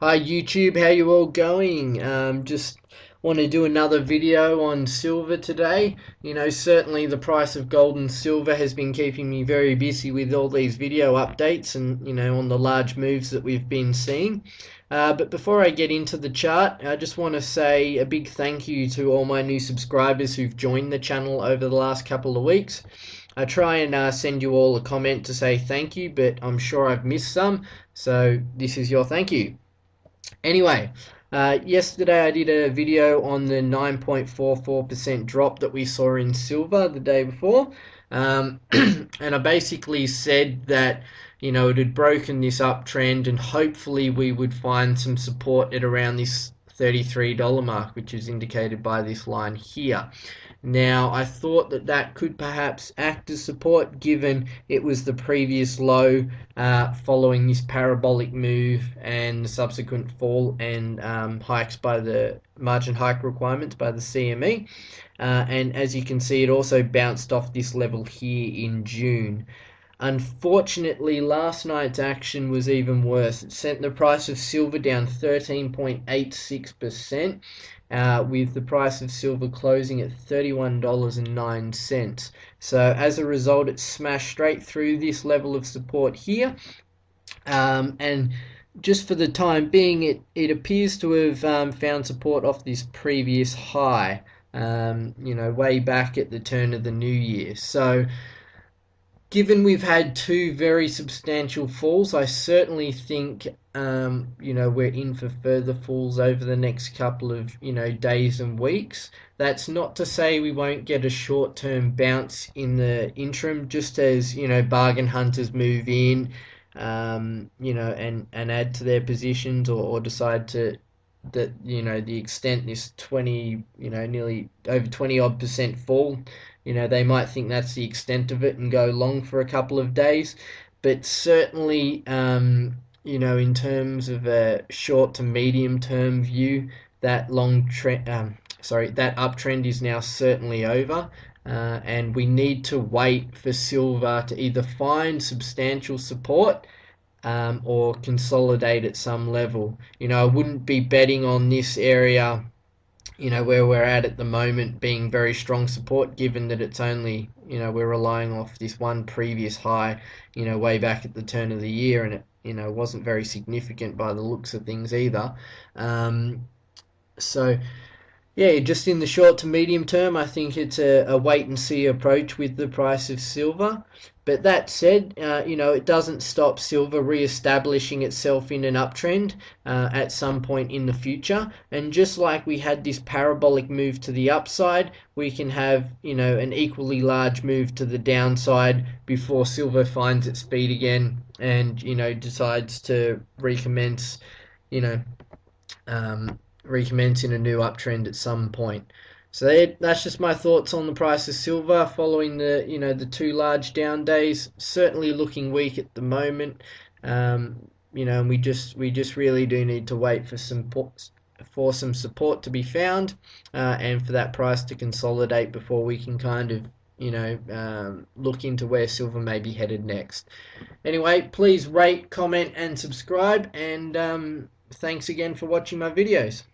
Hi YouTube, how you all going? Just want to do another video on silver today. Certainly the price of gold and silver has been keeping me very busy with all these video updates and, on the large moves that we've been seeing. But before I get into the chart, I just want to say a big thank you to all my new subscribers who've joined the channel over the last couple of weeks. I try and send you all a comment to say thank you, but I'm sure I've missed some, so this is your thank you. Anyway, yesterday I did a video on the 9.44% drop that we saw in silver the day before. And I basically said that, it had broken this uptrend and hopefully we would find some support at around this $33 mark, which is indicated by this line here. Now, I thought that that could perhaps act as support given it was the previous low following this parabolic move and the subsequent fall and hikes by the margin hike requirements by the CME. And as you can see, it also bounced off this level here in June. Unfortunately, last night's action was even worse. It sent the price of silver down 13.86%, with the price of silver closing at $31.09. So as a result, it smashed straight through this level of support here. And just for the time being, it appears to have found support off this previous high, way back at the turn of the new year. So given we've had two very substantial falls, I certainly think we're in for further falls over the next couple of days and weeks. That's not to say we won't get a short-term bounce in the interim, just as bargain hunters move in, and add to their positions or decide to that the extent this 20 nearly over 20 odd percent fall, they might think that's the extent of it and go long for a couple of days. But certainly in terms of a short to medium term view, that long trend that uptrend is now certainly over. And we need to wait for silver to either find substantial support or consolidate at some level. I wouldn't be betting on this area, where we're at the moment being very strong support, given that it's only, we're relying off this one previous high, way back at the turn of the year, and it, wasn't very significant by the looks of things either. So yeah, just in the short to medium term, I think it's a wait and see approach with the price of silver. But that said, it doesn't stop silver re-establishing itself in an uptrend at some point in the future. And just like we had this parabolic move to the upside, we can have, an equally large move to the downside before silver finds its feet again and, decides to recommence, recommence in a new uptrend at some point. So that's just my thoughts on the price of silver following the the two large down days. Certainly looking weak at the moment. And we just really do need to wait for some support to be found, and for that price to consolidate before we can kind of look into where silver may be headed next. Anyway, please rate, comment, and subscribe, and thanks again for watching my videos.